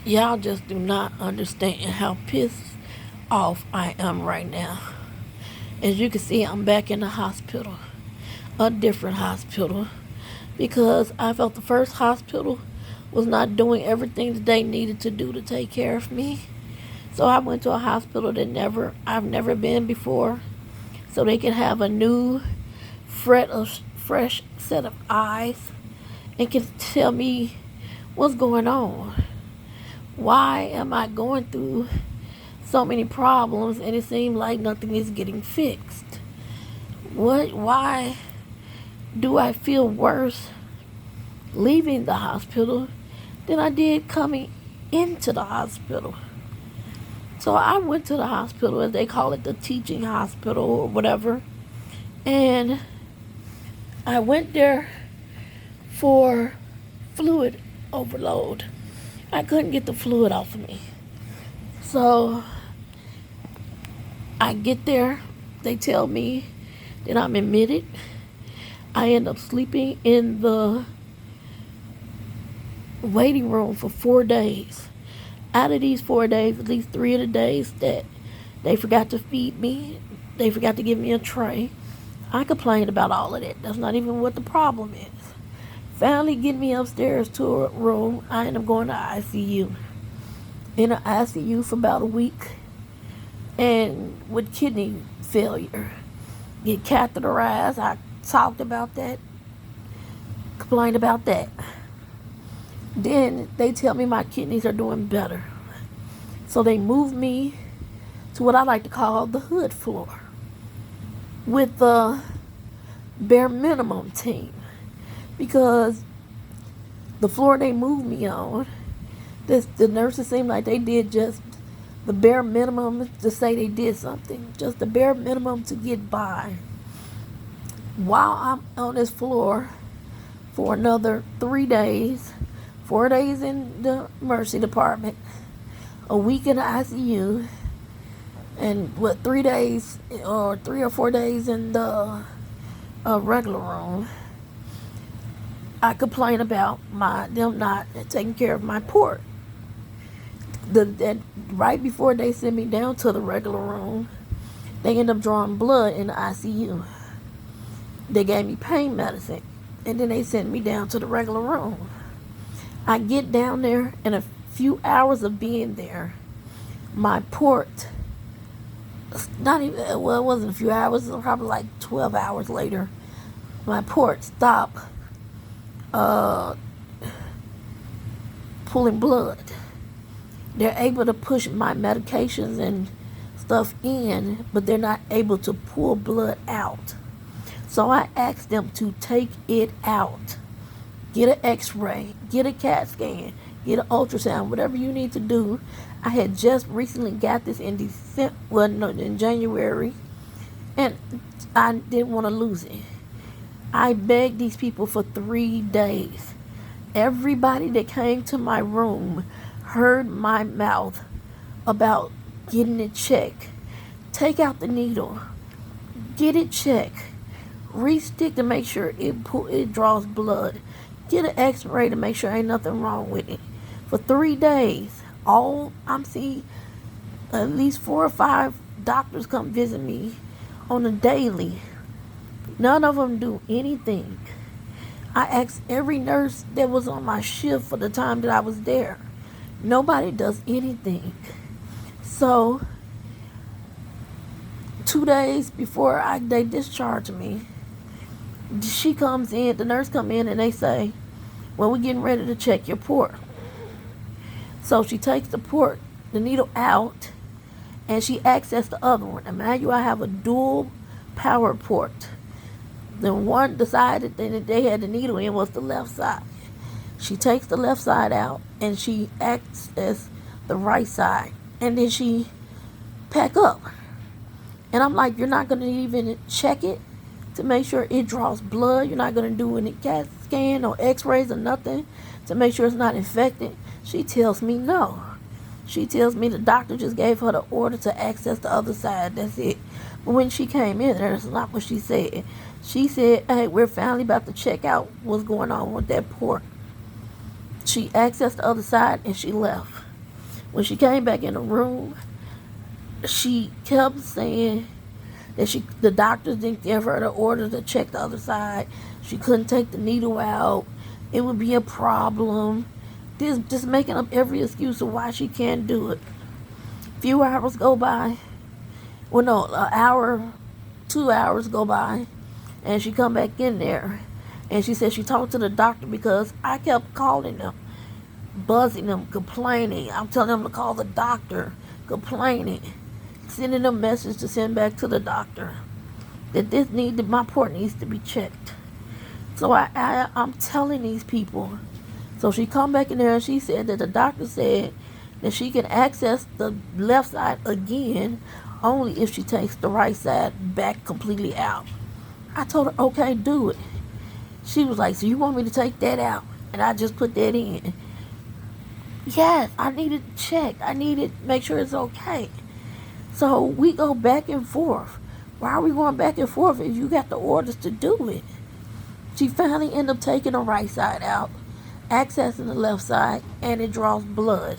Y'all just do not understand how pissed off I am right now. As you can see, I'm back in the hospital, a different hospital, because I felt the first hospital was not doing everything that they needed to do to take care of me. So I went to a hospital that I've never been before, so they can have a new, fresh set of eyes and can tell me what's going on. Why am I going through so many problems and it seems like nothing is getting fixed? Why do I feel worse leaving the hospital than I did coming into the hospital? So I went to the hospital, as they call it, the teaching hospital or whatever, and I went there for fluid overload. I couldn't get the fluid off of me. So I get there, they tell me that I'm admitted. I end up sleeping in the waiting room for 4 days. Out of these 4 days, at least 3 of the days that they forgot to feed me, they forgot to give me a tray. I complained about all of that. That's not even what the problem is. Finally get me upstairs to a room. I end up going to ICU. In an ICU for about a week, and with kidney failure. Get catheterized. I talked about that, complained about that. Then they tell me my kidneys are doing better. So they moved me to what I like to call the hood floor with the bare minimum team, because the floor they moved me on, the nurses seemed like they did just the bare minimum to say they did something, just the bare minimum to get by. While I'm on this floor for another 3 days, 4 days in the emergency department, a week in the ICU, and 3 days or 3 or 4 days in the regular room, I complain about them not taking care of my port. Right before they sent me down to the regular room, they end up drawing blood in the ICU. They gave me pain medicine, and then they sent me down to the regular room. I get down there, and a few hours of being there, my port, not even, well, it wasn't a few hours, it was probably like 12 hours later, my port stopped pulling blood. They're able to push my medications and stuff in, but they're not able to pull blood out. So I asked them to take it out. Get an x-ray, get a CAT scan, get an ultrasound, whatever you need to do. I had just recently got this in in January, and I didn't want to lose it. I begged these people for 3 days. Everybody that came to my room heard my mouth about getting it checked. Take out the needle, get it checked, re-stick to make sure it draws blood, get an x-ray to make sure ain't nothing wrong with it. For 3 days, I'm seeing at least 4 or 5 doctors come visit me on a daily. None of them do anything. I asked every nurse that was on my shift for the time that I was there. Nobody does anything. So 2 days before they discharge me, she comes in, the nurse come in, and they say, well, we're getting ready to check your port. So she takes the needle out, and she accesses the other one. And mind you, I have a dual power port. The one decided that they had the needle in was the left side. She takes the left side out, and she accesses the right side. And then she pack up. And I'm like, you're not going to even check it to make sure it draws blood? You're not going to do any CAT scan or x-rays or nothing to make sure it's not infected? She tells me no. She tells me the doctor just gave her the order to access the other side. That's it. But when she came in, that's not what she said. She said, hey, we're finally about to check out what's going on with that port. She accessed the other side and she left. When she came back in the room, she kept saying that the doctors didn't give her the order to check the other side. She couldn't take the needle out. It would be a problem. Just making up every excuse of why she can't do it. Few hours go by. Well, no, an hour, 2 hours go by, and she come back in there, and she said she talked to the doctor because I kept calling them, buzzing them, complaining. I'm telling them to call the doctor, complaining, sending them message to send back to the doctor that my port needs to be checked. So I'm telling these people. So she come back in there and she said that the doctor said that she can access the left side again only if she takes the right side back completely out. I told her, okay, do it. She was like, so you want me to take that out? And I just put that in. Yes, I needed to check. I needed to make sure it's okay. So we go back and forth. Why are we going back and forth if you got the orders to do it? She finally ended up taking the right side out, accessing the left side, and it draws blood.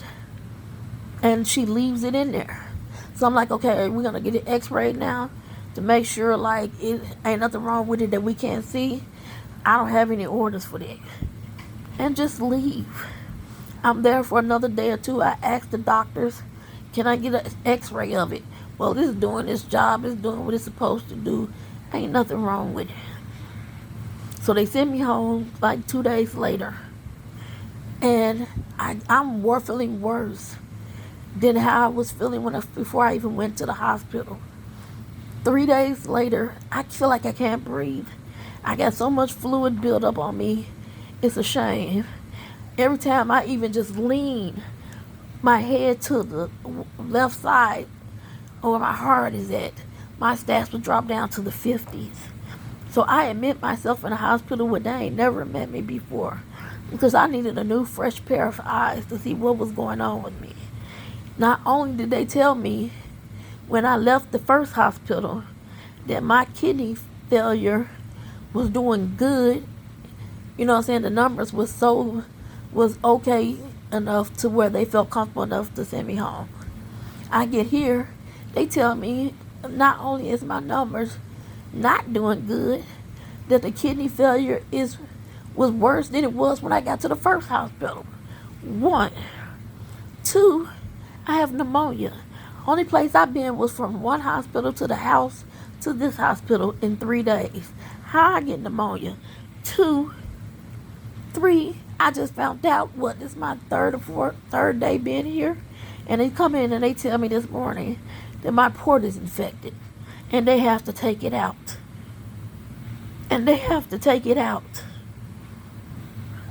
And she leaves it in there. So I'm like, okay, we're going to get it x-rayed now to make sure, like, it ain't nothing wrong with it that we can't see. I don't have any orders for that. And just leave. I'm there for another day or two. I asked the doctors, can I get an x-ray of it? Well, this is doing its job. It's doing what it's supposed to do. Ain't nothing wrong with it. So they sent me home like 2 days later. And I'm feeling worse than how I was feeling before I even went to the hospital. 3 days later, I feel like I can't breathe. I got so much fluid built up on me. It's a shame. Every time I even just lean my head to the left side or where my heart is at, my stats would drop down to the 50s. So I admit myself in the hospital where they ain't never met me before because I needed a new fresh pair of eyes to see what was going on with me. Not only did they tell me when I left the first hospital that my kidney failure was doing good, you know what I'm saying, the numbers was okay enough to where they felt comfortable enough to send me home. I get here, they tell me not only is my numbers not doing good, that the kidney failure was worse than it was when I got to the first hospital. 1. 2, I have pneumonia. Only place I've been was from one hospital to the house to this hospital in 3 days. How I get pneumonia? 2, 3, I just found out, this is my third day being here, and they come in and they tell me this morning that my port is infected, and they have to take it out.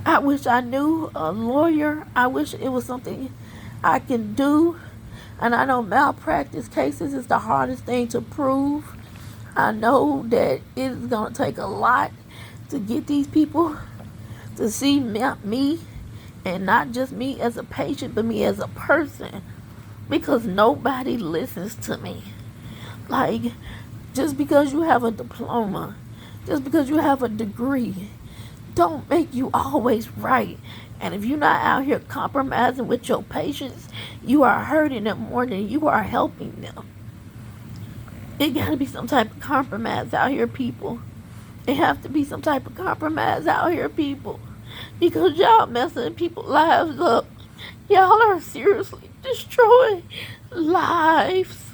I wish I knew a lawyer. I wish it was something I can do. And I know malpractice cases is the hardest thing to prove. I know that it is going to take a lot to get these people to see me, and not just me as a patient, but me as a person, because nobody listens to me. Like, just because you have a diploma, just because you have a degree, don't make you always right. And if you're not out here compromising with your patients, you are hurting them more than you are helping them. It got to be some type of compromise out here, people. It have to be some type of compromise out here, people. Because y'all messing people's lives up. Y'all are seriously destroying lives.